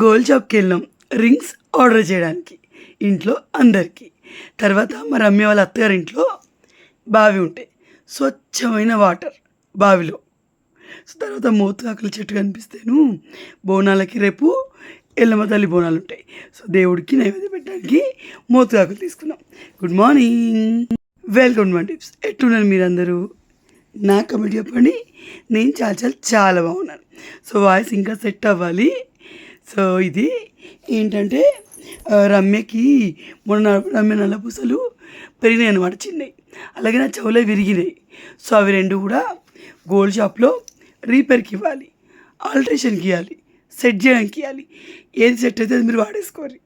Gold షాప్కి వెళ్ళాం rings order చేయడానికి ఇంట్లో అందరికీ. తర్వాత మా రమ్య వాళ్ళ అత్తగారి ఇంట్లో బావి ఉంటాయి, స్వచ్ఛమైన వాటర్ బావిలో. సో తర్వాత మోతుకాకుల చెట్టు కనిపిస్తేను బోనాలకి రేపు ఎల్లమ్మ తల్లి బోనాలు ఉంటాయి. సో దేవుడికి నైవేద్యం పెట్టడానికి మోతుకాకులు తీసుకున్నాం. Good morning, welcome my tips. ఎట్టున్నారు మీరందరూ? నా కమెంట్ చెప్పండి. నేను చాలా చాలా చాలా బాగున్నాను. సో వాయిస్ ఇంకా సెట్ అవ్వాలి. సో ఇది ఏంటంటే రమ్యకి రమ్య నల్లపూసలు పెరిగినాయి అనమాట, చిన్నవి. అలాగే నా చెవులే విరిగినాయి. సో అవి రెండు కూడా గోల్డ్ షాప్లో రీపేర్కి ఇవ్వాలి, ఆల్ట్రేషన్కి ఇవ్వాలి, సెట్ చేయడానికి ఇవ్వాలి. ఏది సెట్ అయితే అది మీరు వాడేసుకోవాలి.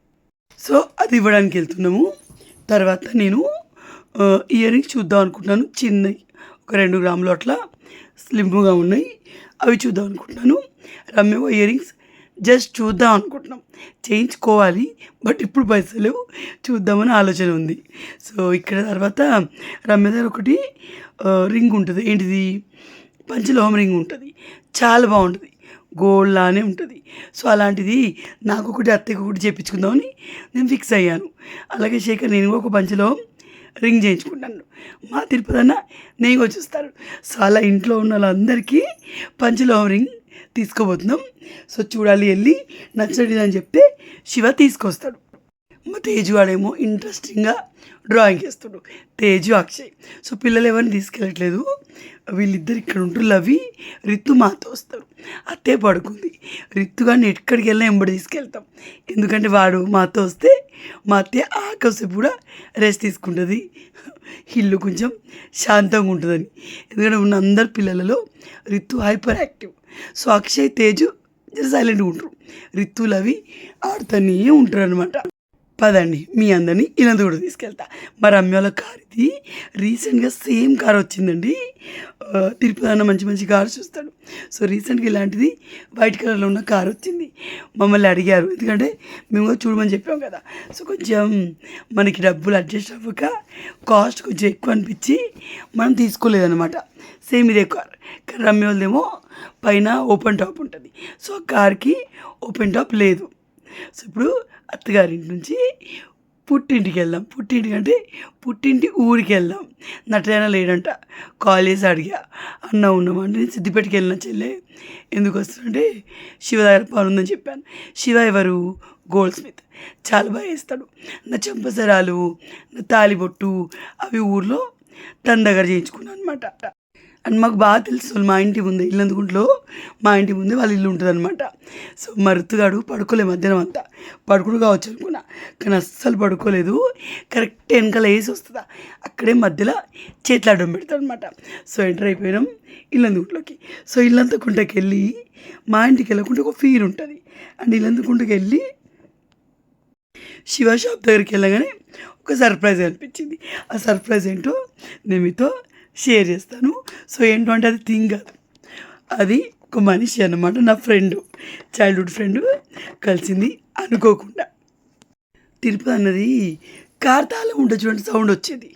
సో అది ఇవ్వడానికి వెళ్తున్నాము. తర్వాత నేను ఇయర్ రింగ్స్ చూద్దాం అనుకుంటున్నాను. చిన్నవి, ఒక 2 గ్రాములు అట్లా స్లిమ్గా ఉన్నాయి, అవి చూద్దాం అనుకుంటున్నాను. రమ్య ఇయర్ రింగ్స్ జస్ట్ చూద్దాం అనుకుంటున్నాం, చేయించుకోవాలి. బట్ ఇప్పుడు పైసలు లేవు, చూద్దామని ఆలోచన ఉంది. సో ఇక్కడ తర్వాత రమ్య దగ్గర ఒకటి రింగ్ ఉంటుంది. ఏంటిది? పంచలోహం రింగ్ ఉంటుంది, చాలా బాగుంటుంది, గోల్డ్ లానే ఉంటుంది. సో అలాంటిది నాకు ఒకటి, అత్తయ్యకి ఒకటి చేయించుకుందామని నేను ఫిక్స్ అయ్యాను. అలాగే శేఖర్ నేను ఒక పంచలోహం రింగ్ చేయించుకుంటాను. మా తిరుపతి అన్న నేను వచ్చేస్తారు. సో అలా ఇంట్లో ఉన్న వాళ్ళందరికీ పంచలోహం రింగ్ తీసుకోబోతున్నాం. సో చూడాలి, వెళ్ళి నచ్చండి అని చెప్తే శివ తీసుకొస్తాడు. మా తేజు వాడేమో ఇంట్రెస్టింగ్గా డ్రాయింగ్ వేస్తాడు, తేజు అక్షయ్. సో పిల్లలు ఎవరిని తీసుకెళ్ళట్లేదు, వీళ్ళిద్దరు ఇక్కడ ఉంటారు. లవి రిత్తు మాతో వస్తారు. అత్తే పడుకుంది. రిత్తు కానీ ఎక్కడికి వెళ్ళినా ఎంబడి తీసుకెళ్తాం, ఎందుకంటే వాడు మాతో వస్తే మా అత్తే ఆకసేపు కూడా రెస్ట్ తీసుకుంటుంది, ఇల్లు కొంచెం శాంతంగా ఉంటుందని. ఎందుకంటే ఉన్న అందరు పిల్లలలో Rithu hyperactive. So Akshay Teju సైలెంట్గా ఉంటారు, రిత్తులు అవి ఆడుతూనే ఉంటారు అనమాట. పదండి, మీ అందరినీ ఇలాంటి కూడా తీసుకెళ్తా. మా రమ్యాల కార్ ఇది. రీసెంట్గా సేమ్ కార్ వచ్చిందండి. తిరుపతి అన్న మంచి మంచి కార్ చూస్తాడు. సో రీసెంట్గా ఇలాంటిది వైట్ కలర్లో ఉన్న కార్ వచ్చింది. మమ్మల్ని అడిగారు, ఎందుకంటే మేము కూడా చూడమని చెప్పాం కదా. సో కొంచెం మనకి డబ్బులు అడ్జస్ట్ అవ్వక కాస్ట్ కొంచెం ఎక్కువ అనిపించి మనం తీసుకోలేదన్నమాట. సేమ్ ఇదే కార్. కానీ రమ్య వాళ్ళదేమో పైన ఓపెన్ టాప్ ఉంటుంది. సో కార్కి ఓపెన్ టాప్ లేదు. సో ఇప్పుడు అత్తగారింటి నుంచి పుట్టింటికి వెళ్దాం. పుట్టింటికంటే పుట్టింటి ఊరికి వెళ్దాం. నటైనా లేడంట. కాల్ చేసి అడిగా, అన్న ఉన్నామంటే నేను సిద్దిపేటకి వెళ్ళిన చెల్లె, ఎందుకు వస్తుందంటే శివ దగ్గర పని ఉందని చెప్పాను. శివ ఎవరు? గోల్డ్ స్మిత్, చాలా బాగా వేస్తాడు. నా చెంపసరాలు, నా తాలిబొట్టు అవి ఊర్లో తన దగ్గర చేయించుకున్నాను అనమాట. అండ్ మాకు బాగా తెలుసు, మా ఇంటి ముందే ఇల్లందుకుంట్లో, మా ఇంటి ముందే వాళ్ళ ఇల్లు ఉంటుంది అనమాట. సో మరుతుగాడు పడుకోలే, మధ్యాహ్నం అంతా పడుకుడు కావచ్చు అనుకున్నా, కానీ అస్సలు పడుకోలేదు. కరెక్ట్ వెనకాల వేసి వస్తుందా, అక్కడే మధ్యలో చేతులు అడ్డం పెడతాడు అనమాట. సో ఎంటర్ అయిపోయినాం ఇల్లందుకుంట్లోకి. సో ఇల్లంతకుంటకి వెళ్ళి మా ఇంటికి వెళ్ళకుండా ఒక ఫీల్ ఉంటుంది. అండ్ ఇల్లందుకుంటకి వెళ్ళి శివ షాప్ దగ్గరికి వెళ్ళగానే ఒక సర్ప్రైజ్ అనిపించింది. ఆ సర్ప్రైజ్ ఏంటో నేను మీతో షేర్ చేస్తాను. సో ఏంటంటే అది థింగ్ కాదు, అది ఒక మనిషి అన్నమాట. నా ఫ్రెండ్, చైల్డ్హుడ్ ఫ్రెండ్ కలిసింది అనుకోకుండా. తిరుపతి అన్నది కార్ తాళం ఉంటుంది చూడండి, సౌండ్ వచ్చేది,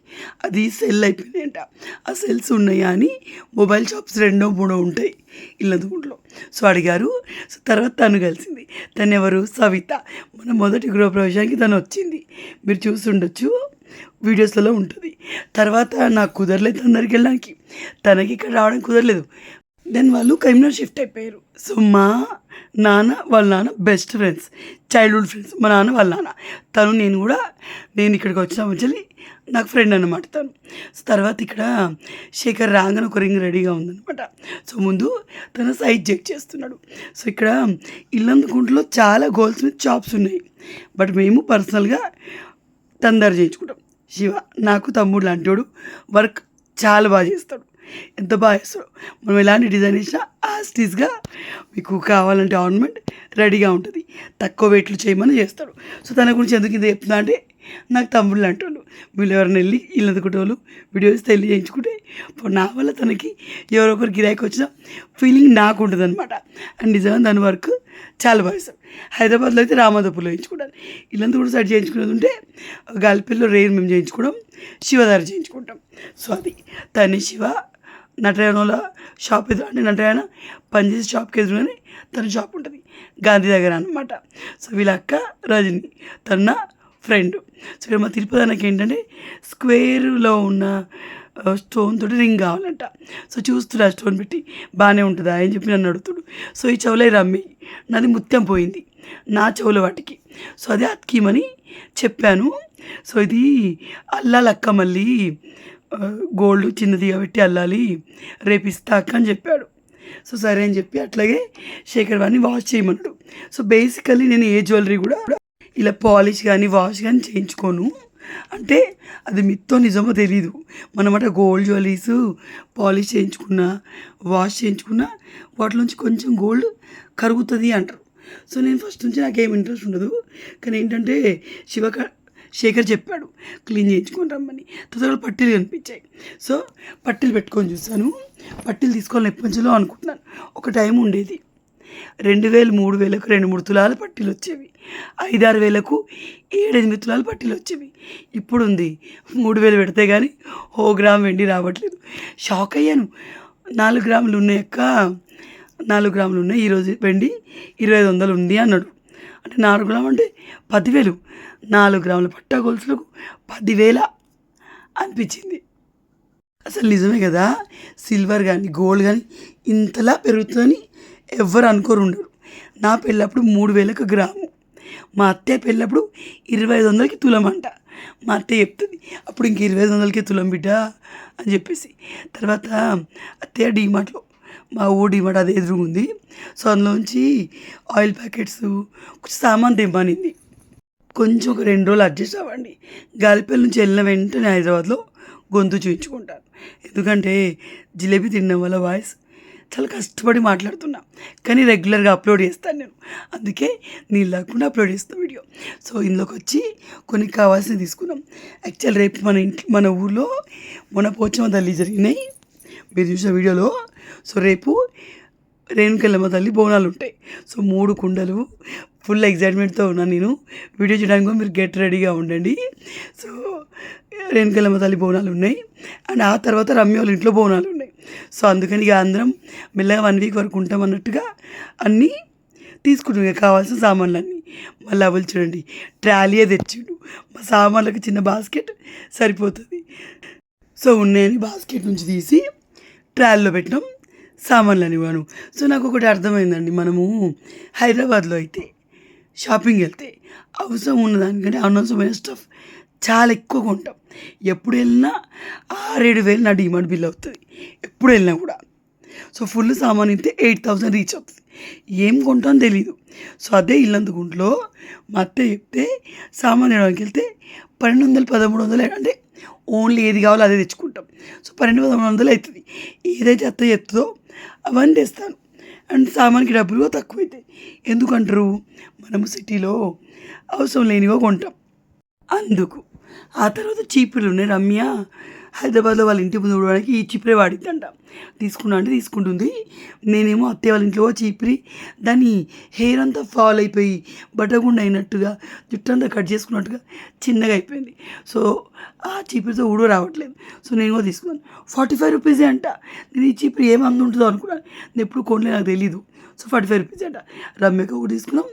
అది సెల్ అయిపోయినాయంట. ఆ సెల్స్ ఉన్నాయా అని మొబైల్ షాప్స్ 2-3 ఉంటాయి ఇల్లందుకుంట్లో. సో అడిగారు. సో తర్వాత తను కలిసింది. తను ఎవరు? సవిత. మన మొదటి గృహప్రవేశానికి తను వచ్చింది, మీరు చూస్తుండొచ్చు, వీడియోస్లలో ఉంటుంది. తర్వాత నాకు కుదరలేదు అందరికి వెళ్ళడానికి, తనకి ఇక్కడ రావడానికి కుదరలేదు. దెన్ వాళ్ళు కరీంనగర్ షిఫ్ట్ అయిపోయారు. సో మా నాన్న వాళ్ళ నాన్న బెస్ట్ ఫ్రెండ్స్, చైల్డ్హుడ్ ఫ్రెండ్స్. మా నాన్న వాళ్ళ నాన్న, తను నేను కూడా, నేను ఇక్కడికి వచ్చిన మధ్యలో నాకు ఫ్రెండ్ అన్నమాట తను. సో తర్వాత ఇక్కడ శేఖర్ రాగానే ఒక రింగ్ రెడీగా ఉందన్నమాట. సో ముందు తన సైజ్ చెక్ చేస్తున్నాడు. సో ఇక్కడ ఇల్లందుకుంటలో చాలా గోల్డ్ స్మిత్ షాప్స్ ఉన్నాయి, బట్ మేము పర్సనల్గా తన దగ్గర చేయించుకుంటాం. శివ నాకు తమ్ముడు లాంటివాడు, వర్క్ చాలా బాగా చేస్తాడు, ఎంత బాగా చేస్తాడు. మనం ఎలాంటి డిజైన్ ఇచ్చినా ఆస్టీస్గా మీకు కావాలంటే ఆర్నమెంట్ రెడీగా ఉంటుంది, తక్కువ వెయిట్లు చేయమని చేస్తాడు. సో తన గురించి ఎందుకు ఇది చెప్తున్నా అంటే, నాకు తమ్ముడు లాంటి వాళ్ళు, వీళ్ళు ఎవరైనా వెళ్ళి ఇల్లందుకుంటే వాళ్ళు వీడియోస్ తెలియ చేయించుకుంటే నా వల్ల తనకి ఎవరో ఒకరు గిరాకీ వచ్చిన ఫీలింగ్ నాకు ఉంటుంది అనమాట. అండ్ నిజంగా దాని వర్క్ చాలా బాగా చేస్తాడు. హైదరాబాద్లో అయితే రామాదపులో చేయించుకుంటాను. ఇల్లంతా కూడా సైడ్ చేయించుకునేది ఉంటే గాలిపల్లిలో రేర్ మేము చేయించుకోవడం, శివ దగ్గర చేయించుకుంటాం. సో అది తనే శివ నటరాయణలో షాప్ ఎదురు అంటే నటరాయణ పనిచేసే షాప్కి ఎదురుగానే తన షాప్ ఉంటుంది గాంధీ దగ్గర అనమాట. సో వీళ్ళ అక్క రజని తన నా ఫ్రెండ్. సో ఇక్కడ మా తిరుపతి అన్నకి ఏంటంటే స్క్వేర్లో ఉన్న స్టోన్ తోటి రింగ్ కావాలంట. సో చూస్తున్నా స్టోన్ పెట్టి బాగానే ఉంటుందా అని చెప్పి నన్ను అడుగుతాడు. సో ఈ చెవులే రమ్మి నాది ముత్యం పోయింది నా చెవుల వాటికి. సో అదే అతికిమని చెప్పాను. సో ఇది అల్లాలక్క మళ్ళీ గోల్డ్ చిన్నది కాబట్టి అల్లాలి రేపు ఇస్తా అక్క అని చెప్పాడు. సో సరే అని చెప్పి అట్లాగే శేఖర్ వాడిని వాష్ చేయమన్నాడు. సో బేసికల్లీ నేను ఏ జ్యువెలరీ కూడా ఇలా పాలిష్ కానీ వాష్ కానీ చేయించుకోను. అంటే అది మిత్తో నిజమో తెలీదు. మనమాట గోల్డ్ జ్యువెలరీస్ పాలిష్ చేయించుకున్నా వాష్ చేయించుకున్నా వాటిలోంచి కొంచెం గోల్డ్ కరుగుతుంది అంటారు. సో నేను ఫస్ట్ నుంచి నాకేం ఇంట్రెస్ట్ ఉండదు. కానీ ఏంటంటే శేఖర్ చెప్పాడు క్లీన్ చేయించుకొని రమ్మని. తొందరగా పట్టీలు కనిపించాయి. సో పట్టీలు పెట్టుకొని చూసాను. పట్టీలు తీసుకోవాలని ఎప్పటిలో అనుకుంటున్నాను. ఒక టైం ఉండేది 2000 3000కు 2-3 తులాల పట్టీలు వచ్చేవి. 5-6 వేలకు 7-8 తులాల పట్టీలు వచ్చేవి. ఇప్పుడు ఉంది 3000 పెడితే కానీ ఓ గ్రామ్ వెండి రావట్లేదు. షాక్ అయ్యాను. 4 గ్రాములు ఉన్నాయి అక్క, 4 గ్రాములు ఉన్నాయి, ఈరోజు వెండి 2500 ఉంది అన్నాడు. అంటే 4 గ్రాములు అంటే 10,000. 4 గ్రాముల పట్టా గొలుసులకు 10,000 అనిపించింది. అసలు నిజమే కదా, సిల్వర్ కానీ గోల్డ్ కానీ ఇంతలా పెరుగుతుందని ఎవ్వరు అనుకోరు ఉండరు. నా పెళ్ళప్పుడు 3,000కు గ్రాము, మా అత్తయ్య పెళ్ళప్పుడు 2,500కి తులం అంట. మా అత్తయ్య చెప్తుంది అప్పుడు ఇంక 2,500కి తులం బిడ్డ అని చెప్పేసి. తర్వాత అత్తయ్య డీమార్ట్లో, మా ఊరు డీమార్ట్ అది ఎదురుగుంది. సో అందులోంచి ఆయిల్ ప్యాకెట్స్ కొంచెం సామాన్ తెమ్మనింది. కొంచెం ఒక 2 రోజులు అడ్జస్ట్ అవ్వండి. గాలిపల్లి నుంచి వెళ్ళిన వెంటనే హైదరాబాద్లో గొంతు చూయించుకుంటాను. ఎందుకంటే జిలేబీ తినడం వల్ల వాయిస్ చాలా కష్టపడి మాట్లాడుతున్నా, కానీ రెగ్యులర్గా అప్లోడ్ చేస్తాను నేను. అందుకే నీళ్ళు లేకుండా అప్లోడ్ చేస్తాను వీడియో. సో ఇందులోకి వచ్చి కొన్ని కావాల్సినవి తీసుకున్నాం. యాక్చువల్ రేపు మన ఊర్లో మొన్న పోచమ్మ తల్లి జరిగినాయి, మీరు చూసిన వీడియోలో. సో రేపు రేణుకెళ్ళమ్మ తల్లి బోనాలు ఉంటాయి. సో 3 కుండలు ఫుల్ ఎగ్జైట్మెంట్తో ఉన్నాను నేను. వీడియో చేయడానికి మీరు గెట్ రెడీగా ఉండండి. సో రేణుకెళ్ళమ్మ తల్లి బోనాలు ఉన్నాయి, అండ్ ఆ తర్వాత రమ్య వాళ్ళ ఇంట్లో బోనాలు ఉన్నాయి. సో అందుకని ఇక అందరం మెల్లగా 1 వీక్ వరకు ఉంటాం అన్నట్టుగా అన్నీ తీసుకుంటాం. ఇక కావాల్సిన సామాన్లన్నీ. మళ్ళీ అవలు చూడండి ట్రాలీయే తెచ్చిండు. మా సామాన్లకు చిన్న బాస్కెట్ సరిపోతుంది. సో ఉన్నాయని బాస్కెట్ నుంచి తీసి ట్రాలీలో పెట్టినాం సామాన్లని వాను. సో నాకు ఒకటి అర్థమైందండి, మనము హైదరాబాద్లో అయితే షాపింగ్ వెళ్తే అవసరం ఉన్నదానికంటే అనవసరమైన స్టఫ్ చాలా ఎక్కువ కొంటాం. ఎప్పుడు వెళ్ళినా 6-7 వేలు నా డిమాండ్ బిల్ అవుతుంది ఎప్పుడు వెళ్ళినా కూడా. సో ఫుల్ సామాన్ అయితే 8,000 రీచ్ అవుతుంది. ఏం కొంటామో తెలీదు. సో అదే ఇల్లందుకుంట్లో మా అత్తయ్య చెప్తే సామాన్ తేయడానికి వెళ్తే 1200-1300 అంటే ఓన్లీ ఏది కావాలో అదే తెచ్చుకుంటాం. సో 1200-1300 అవుతుంది. ఏదైతే అత్తయ్య చెప్తుందో అవన్నీ తెస్తాను. అండ్ సామాన్కి డబ్బులు తక్కువ అవుతాయి. ఎందుకంటారు, మనము సిటీలో అవసరం లేనివో కొంటాం అందుకు. ఆ తర్వాత చీపుర్లు ఉన్నాయి. రమ్య హైదరాబాద్లో వాళ్ళ ఇంటి ముందు ఊడడానికి ఈ చీపురే వాడిద్దంట. తీసుకున్నా అంటే తీసుకుంటుంది. నేనేమో అత్తయ్య వాళ్ళ ఇంట్లో చీపురి దాని హెయిర్ అంతా ఫాల్ అయిపోయి బట్టగుండ అయినట్టుగా జుట్టు అంతా కట్ చేసుకున్నట్టుగా చిన్నగా అయిపోయింది. సో ఆ చీపురితో ఊడో రావట్లేదు. సో నేను కూడా తీసుకున్నాను. 45 రూపీసే అంట. నేను ఈ చీపురి ఏమి అందుంటుందో అనుకున్నాను, నేను ఎప్పుడు కొనలే, నాకు తెలీదు. సో 45 రూపీస్ అంట. రమ్యకు ఒకటి తీసుకున్నాం,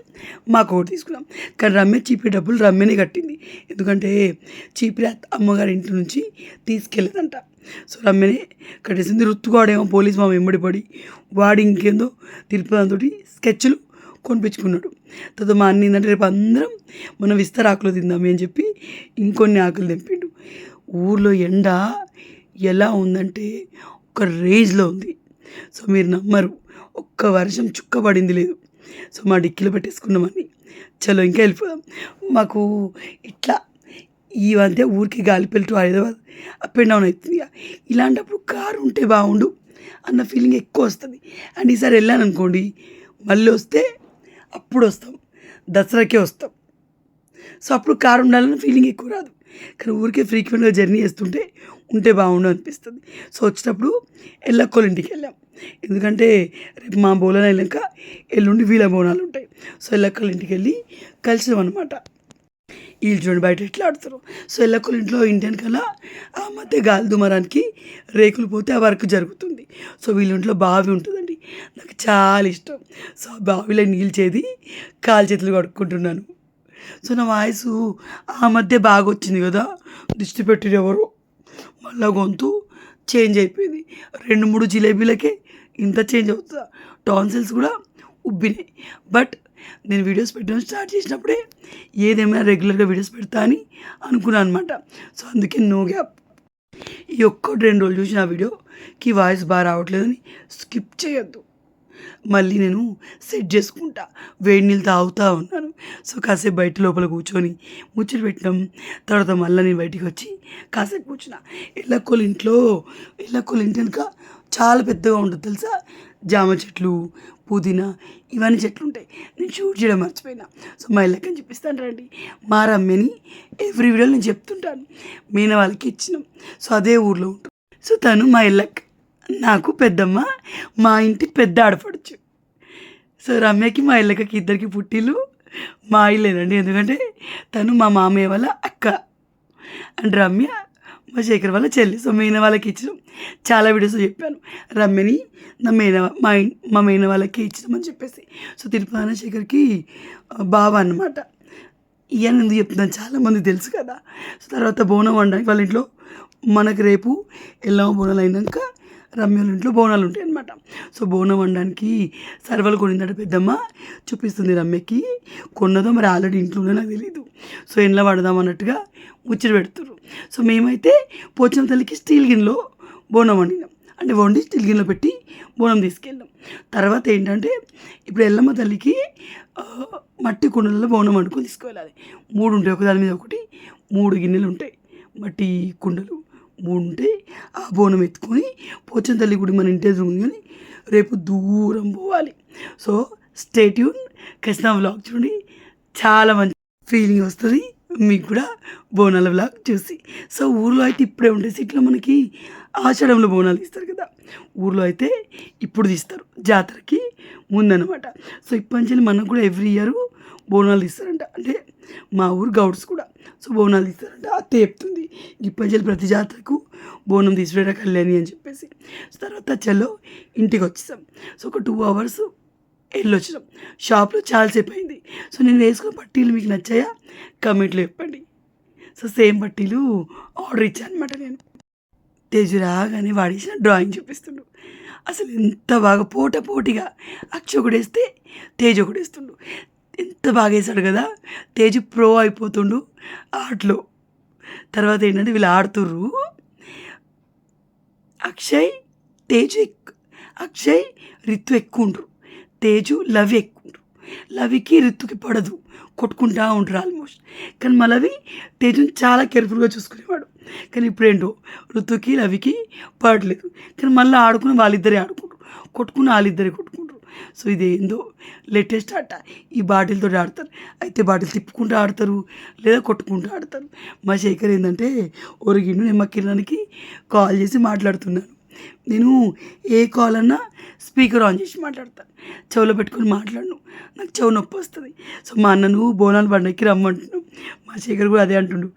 మాకు ఒకటి తీసుకున్నాం. కానీ రమ్య చీపురి డబ్బులు రమ్యనే కట్టింది. ఎందుకంటే చీపురి అమ్మగారి ఇంటి నుంచి తీసుకెళ్ళదంట. సో రమ్యనే కట్టేసింది. రుత్తుగాడేమో పోలీస్ మామ వెంబడిపడి వాడు ఇంకేందో తిరుపతితో స్కెచ్లు కొనిపించుకున్నాడు. తర్వాత మా అన్న ఏంటంటే రేపు అందరం మనం విస్తరాకులు తిందామే అని చెప్పి ఇంకొన్ని ఆకులు తెంపిండు. ఊర్లో ఎండ ఎలా ఉందంటే ఒక రేంజ్లో ఉంది. సో మీరు నమ్మరు, ఒక్క వర్షం చుక్క పడింది లేదు. సో మా డిక్కీలో పెట్టేసుకున్నామని చలో ఇంకా వెళ్ళిపోదాం. మాకు ఇట్లా ఈ మధ్య ఊరికి Galipalli to Hyderabad up and down అవుతుంది. ఇలాంటప్పుడు కారు ఉంటే బాగుండు అన్న ఫీలింగ్ ఎక్కువ వస్తుంది. అండ్ ఈసారి వెళ్ళాను అనుకోండి, మళ్ళీ వస్తే అప్పుడు వస్తాం, దసరాకే వస్తాం. సో అప్పుడు కారు ఉండాలన్న ఫీలింగ్ ఎక్కువ రాదు. కానీ ఊరికే ఫ్రీక్వెంట్గా జర్నీ చేస్తుంటే ఉంటే బాగుండు అనిపిస్తుంది. సో వచ్చేటప్పుడు ఎల్లక్కోళ్ళ ఇంటికి వెళ్ళాం. ఎందుకంటే రేపు మా బోనాలు వెళ్ళాక ఎల్లుండి వీళ్ళ బోనాలు ఉంటాయి. సో ఎల్లక్కళ్ళ ఇంటికి వెళ్ళి కలిసాం అనమాట. వీళ్ళు చూడండి బయట ఎట్లా ఆడతారు. సో ఎల్లక్కల ఇంట్లో ఇంటి వెనకాల ఆ మధ్య గాలి దుమారానికి రేకులు పోతే ఆ వర్క్ జరుగుతుంది. సో వీళ్ళ ఇంట్లో బావి ఉంటుందండి, నాకు చాలా ఇష్టం. సో ఆ బావిలో నీళ్ళు చేది కాలు చేతులు కడుక్కుంటున్నాను. సో నా వాయిసు ఆ మధ్య బాగా వచ్చింది కదా, దిష్టి పెట్టిరు ఎవరు, మళ్ళా గొంతు చేంజ్ అయిపోయింది. 2-3 జిలేబీలకే ఇంత చేంజ్ అవుతుందా? టాన్సిల్స్ కూడా ఉబ్బినాయి. బట్ నేను వీడియోస్ పెట్టడం స్టార్ట్ చేసినప్పుడే ఏదేమైనా రెగ్యులర్గా వీడియోస్ పెడతా అని అనుకున్నాను అనమాట. సో అందుకే నో గ్యాప్. ఈ 1-2 రోజులు చూసిన ఆ వీడియోకి వాయిస్ బాగా రావట్లేదని స్కిప్ చేయొద్దు. మళ్ళీ నేను సెట్ చేసుకుంటా, వేడి నీళ్ళు తాగుతూ ఉన్నాను. సో కాసేపు బయట లోపల కూర్చొని ముచ్చట పెట్టడం, తర్వాత మళ్ళీ నేను బయటికి వచ్చి కాసేపు కూర్చున్నా. ఎల్లకోళ్ళ ఇంటి వెనుక చాలా పెద్దగా ఉంటుంది తెలుసా, జామ చెట్లు, పుదీనా, ఇవన్నీ చెట్లు ఉంటాయి. నేను షూట్ చేయడం మర్చిపోయినా. సో మా ఇళ్ళకని చూపిస్తాను రండి. మా రమ్యని ఎవ్రీ వీడియోలో నేను చెప్తుంటాను, మీన వాళ్ళకి ఇచ్చినాం. సో అదే ఊర్లో ఉంటుంది. సో తను మా ఇళ్ళకి నాకు పెద్దమ్మ, మా ఇంటి పెద్ద ఆడపడచ్చు. సో రమ్యకి మా ఇళ్ళకి ఇద్దరికి పుట్టిలు మా ఇల్లేనండి, ఎందుకంటే తను మా మామయ్య వాళ్ళ అక్క అండ్ రమ్య మా శేఖర్ వాళ్ళ చెల్లి. సో మేన వాళ్ళకి ఇచ్చినాం. చాలా వీడియోస్ చెప్పాను రమ్యని మా మేన వాళ్ళకి ఇచ్చినామని చెప్పేసి. సో తిరుపతి శేఖర్కి బావ అన్నమాట. ఇవన్నీ ఎందుకు చెప్తున్నాను, చాలామంది తెలుసు కదా. సో తర్వాత బోనం వండడానికి వాళ్ళ ఇంట్లో మనకు రేపు ఎల్లమ్మ బోనాలు అయినాక రమ్యల ఇంట్లో బోనాలు ఉంటాయి అన్నమాట. సో బోనం వండడానికి సర్వలు కొనిందట పెద్దమ్మ, చూపిస్తుంది రమ్యకి. కొన్నదో మరి ఆల్రెడీ ఇంట్లోనే నాకు తెలీదు. సో ఎండ్లో పడదాం అన్నట్టుగా ముచ్చట పెడుతుర్రు. సో మేమైతే పోచమ్మ తల్లికి స్టీల్ గిన్నెలో బోనం వండినాం, అంటే వండి స్టీల్ గిన్నెలో పెట్టి బోనం తీసుకెళ్ళాం. తర్వాత ఏంటంటే ఇప్పుడు ఎల్లమ్మ తల్లికి మట్టి కుండలలో బోనం వండుకొని తీసుకువెళ్ళాలి. 3 ఉంటాయి, ఒకదాని మీద ఒకటి 3 గిన్నెలు ఉంటాయి, మట్టి కుండలు 3 ఉంటాయి. ఆ బోనం ఎత్తుకొని పోచమ్మ తల్లి గుడి మన ఇంటి ఎదురుగాని రేపు దూరం పోవాలి. సో స్టే ట్యూన్, ఖచ్చితంగా వ్లాగ్ చూడండి, చాలా మంచి ఫీలింగ్ వస్తుంది మీకు కూడా బోనాల వ్లాగ్ చూసి. సో ఊర్లో అయితే ఇప్పుడే ఉంటాయి, సిటీలో మనకి ఆషాఢంలో బోనాలు తీస్తారు కదా, ఊర్లో అయితే ఇప్పుడు తీస్తారు జాతరకి ముందనమాట. సో ఇప్పటి నుంచి మనకు కూడా ఎవ్రీ ఇయర్ బోనాలు తీస్తారంట, అంటే మా ఊరు గౌడ్స్ కూడా. సో బోనాలు తీస్తారంట, అత్తే చెప్తుంది ఇప్పటి నుంచి ప్రతి జాతరకు బోనం తీసిపోయిన కళ్యాణి అని చెప్పేసి. సో తర్వాత చలో ఇంటికి వచ్చేసాం. సో ఒక 2 hours వెళ్ళొచ్చినాం. షాప్లో చాలాసేపు అయింది. సో నేను వేసుకున్న పట్టీలు మీకు నచ్చాయా కమెంట్లో చెప్పండి. సో సేమ్ పట్టీలు ఆర్డర్ ఇచ్చాను అనమాట నేను. తేజు రాగానే వాడేసిన డ్రాయింగ్ చూపిస్తుండు. అసలు ఎంత బాగా పోటీగా అక్ష ఒకటి వేస్తే తేజు ఒకటి వేస్తుండు. ఎంత బాగా వేసాడు కదా, తేజు ప్రో అయిపోతుండు ఆటలో. తర్వాత ఏంటంటే వీళ్ళు ఆడుతుర్రు, అక్షయ్ రితు ఎక్కువ ఉంటారు, తేజు లవి ఎక్కువ ఉంటారు. లవికి రితుకి పడదు, కొట్టుకుంటూ ఉంటారు ఆల్మోస్ట్. కానీ మా లవి తేజుని చాలా కేర్ఫుల్గా చూసుకునేవాడు. కానీ ఇప్పుడేంటో ఋతుకి లవికి పడలేదు. కానీ మళ్ళీ ఆడుకుని వాళ్ళిద్దరే ఆడుకుంటారు, కొట్టుకుని వాళ్ళిద్దరే కొట్టుకుంటారు. సో ఇదేందో లేటెస్ట్ ఆట, ఈ బాటిల్తో ఆడతారు. అయితే బాటిల్ తిప్పుకుంటూ ఆడతారు, లేదా కొట్టుకుంటూ ఆడతారు. మా శేఖర్ ఏంటంటే ఒరిగిండు, నేను మా కిరణానికి కాల్ చేసి మాట్లాడుతున్నాను. నేను ఏ కాల్ అన్నా స్పీకర్ ఆన్ చేసి మాట్లాడతాను, చెవులో పెట్టుకొని మాట్లాడను, నాకు చెవు నొప్పి వస్తుంది. సో మా అన్న నువ్వు బోనాల పండగకి రమ్మంటున్నావు, మా శేఖర్ కూడా అదే అంటుండు,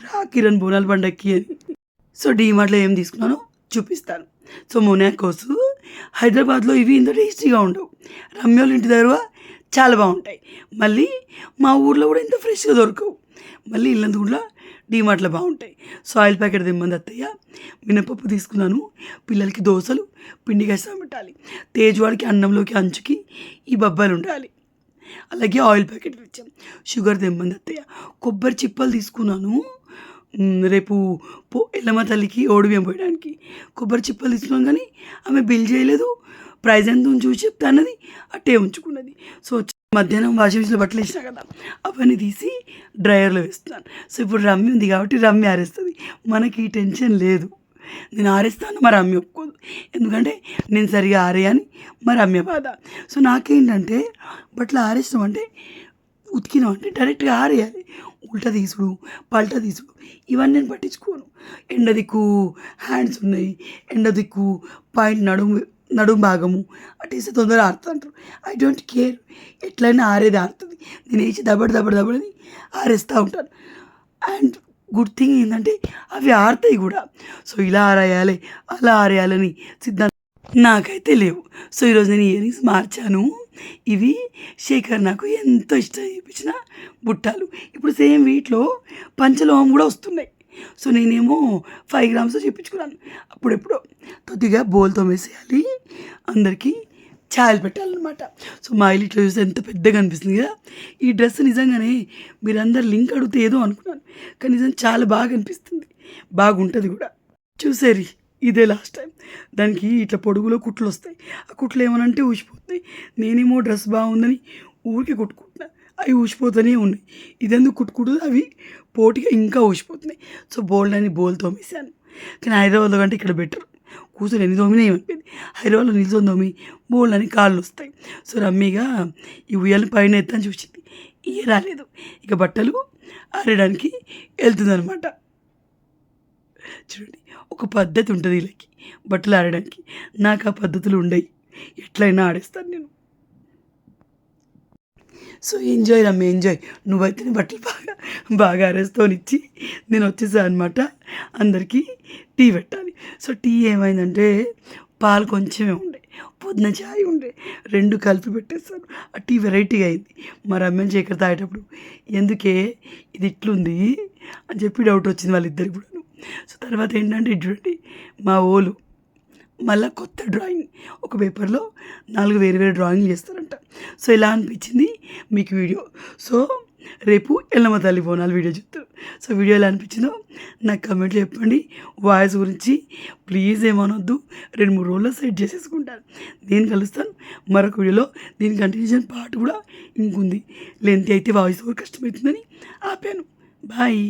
రా కిరణ్ బోనాల పండగకి అని. సో డీమార్ట్లో ఏం తీసుకున్నానో చూపిస్తాను. సో మొనాకోస్ హైదరాబాద్లో ఇవి ఇంత టేస్టీగా ఉండవు, రమ్యోళ్ళ ఇంటి దగ్గర చాలా బాగుంటాయి. మళ్ళీ మా ఊర్లో కూడా ఇంత ఫ్రెష్గా దొరకవు, మళ్ళీ ఇల్లందుకుండా డీమార్ట్లో బాగుంటాయి. సో ఆయిల్ ప్యాకెట్ తెమ్మంది అత్తయ్య. మినపప్పు తీసుకున్నాను, పిల్లలకి దోశలు పిండి కష్టం పెట్టాలి, తేజవాడికి అన్నంలోకి అంచుకి ఈ బొబ్బాలు ఉండాలి. అలాగే ఆయిల్ ప్యాకెట్ తెచ్చాం. షుగర్ తెమ్మంది అత్తయ్య. కొబ్బరి చిప్పలు తీసుకున్నాను, రేపు ఎల్లమ్మ తల్లికి ఓడిబియ్యం పోయడానికి కొబ్బరి చిప్పలు తీసుకున్నాం. కానీ ఆమె బిల్ చేయలేదు, ప్రైజ్ ఎంత చూసి చెప్తా అన్నది, అట్టే ఉంచుకున్నది. సో మధ్యాహ్నం వాషింగ్ మిషన్లో బట్టలు వేసినా కదా, అవన్నీ తీసి డ్రైయర్లో వేస్తున్నాను. సో ఇప్పుడు రమ్మి ఉంది కాబట్టి రమ్మి ఆరేస్తుంది, మనకి ఈ టెన్షన్ లేదు. నేను ఆరేస్తాను, మా రమ్మి ఒప్పుకోదు, ఎందుకంటే నేను సరిగా ఆరేయని మా రమ్య బాధ. సో నాకేంటంటే బట్టలు ఆరేస్తాం అంటే ఉతికినాం అంటే డైరెక్ట్గా ఆరేయాలి, ఉల్టా తీసుడు పల్టా తీసుడు ఇవన్నీ నేను పట్టించుకోను. ఎండ దిక్కు హ్యాండ్స్ ఉన్నాయి, ఎండ దిక్కు పాయింట్ నడుము భాగము అటేస్తే తొందరగా ఆరుతుంది అంటారు. ఐ డోంట్ కేర్, ఎట్లయినా ఆరేది ఆరుతుంది. నేను వేసి దబడని ఆరేస్తూ ఉంటాను. అండ్ గుడ్ థింగ్ ఏంటంటే అవి ఆరుతాయి కూడా. సో ఇలా ఆరేయాలి అలా ఆరేయాలని సిద్ధాంతం నాకైతే లేవు. సో ఈరోజు నేను ఇయర్ రింగ్స్ మార్చాను. ఇవి శేఖర్ నాకు ఎంతో ఇష్టం చూపించిన బుట్టాలు. ఇప్పుడు సేమ్ వీటిలో పంచలోహం కూడా వస్తున్నాయి. సో నేనేమో 5 గ్రామ్స్ చెప్పించుకున్నాను. అప్పుడెప్పుడో కొద్దిగా బోల్తో వేసేయాలి, అందరికీ ఛాయలు పెట్టాలన్నమాట. సో మా ఇల్లు ఇట్లా చూస్తే ఎంత పెద్దగా అనిపిస్తుంది కదా. ఈ డ్రెస్ నిజంగానే మీరందరు లింక్ అడిగితే ఏదో అనుకున్నాను, కానీ నిజంగా చాలా బాగా అనిపిస్తుంది, బాగుంటుంది కూడా. చూసేరి ఇదే లాస్ట్ టైం. దానికి ఇట్లా పొడుగులో కుట్లు వస్తాయి. ఆ కుట్లు ఏమనంటే ఊసిపోతాయి. నేనేమో డ్రెస్ బాగుందని ఊరికే కుట్టుకుంటున్నా, అవి ఊసిపోతూనే ఉన్నాయి. ఇదెందుకు కుట్టుకుంటుంది, అవి పోటీగా ఇంకా ఊసిపోతున్నాయి. సో బోల్డ్ అని బోల్ తోమేసాను. కానీ హైదరాబాద్లో కంటే ఇక్కడ బెటర్. కూర్చొని ఎన్ని తోమినా ఏమనిపోయింది. హైదరాబాద్లో నిల్చొని తోమి బోల్డ్ అని కాళ్ళు వస్తాయి. సో రమ్మీగా ఈ ఉయ్యాలని పైన ఎత్తని చూసింది, ఇక రాలేదు. ఇక బట్టలు ఆరేయడానికి వెళ్తుందనమాట. చూడండి, ఒక పద్ధతి ఉంటుంది వీళ్ళకి బట్టలు ఆడడానికి. నాకు ఆ పద్ధతులు ఉండవు, ఎట్లయినా ఆడేస్తాను నేను. So enjoy Ramya, enjoy. నువ్వైతే నీ బట్టలు బాగా ఆరేస్తూనిచ్చి నేను వచ్చేసాను అనమాట. అందరికీ టీ పెట్టాలి. సో టీ ఏమైందంటే పాలు కొంచెమే ఉండే, పొద్దున చాయ్ ఉండే, 2 కలిపి పెట్టేస్తాను. ఆ టీ వెరైటీగా అయింది. మా రమ్యని శేఖర్ తాగేటప్పుడు ఎందుకే ఇది ఇట్లుంది అని చెప్పి డౌట్ వచ్చింది వాళ్ళిద్దరికి కూడా. సో తర్వాత ఏంటంటే చూడండి, మా ఓలు మళ్ళీ కొత్త డ్రాయింగ్, ఒక పేపర్లో 4 వేరు డ్రాయింగ్లు చేస్తారంట. సో ఇలా అనిపించింది మీకు వీడియో. సో రేపు ఎల్లమ్మ తల్లి బోనాలు వీడియో చూస్తారు. సో వీడియో ఎలా అనిపించిందో నాకు కమెంట్లో చెప్పండి. వాయిస్ గురించి ప్లీజ్ ఏమనొద్దు, 2-3 రోజుల్లో సెట్ చేసేసుకుంటాను. నేను కలుస్తాను మరొక వీడియోలో. దీని కంటిన్యూషన్ పార్ట్ కూడా ఇంకుంది. లెంత్ అయితే వాయిస్ ఓవర్ కష్టమవుతుందని ఆపాను. బాయ్.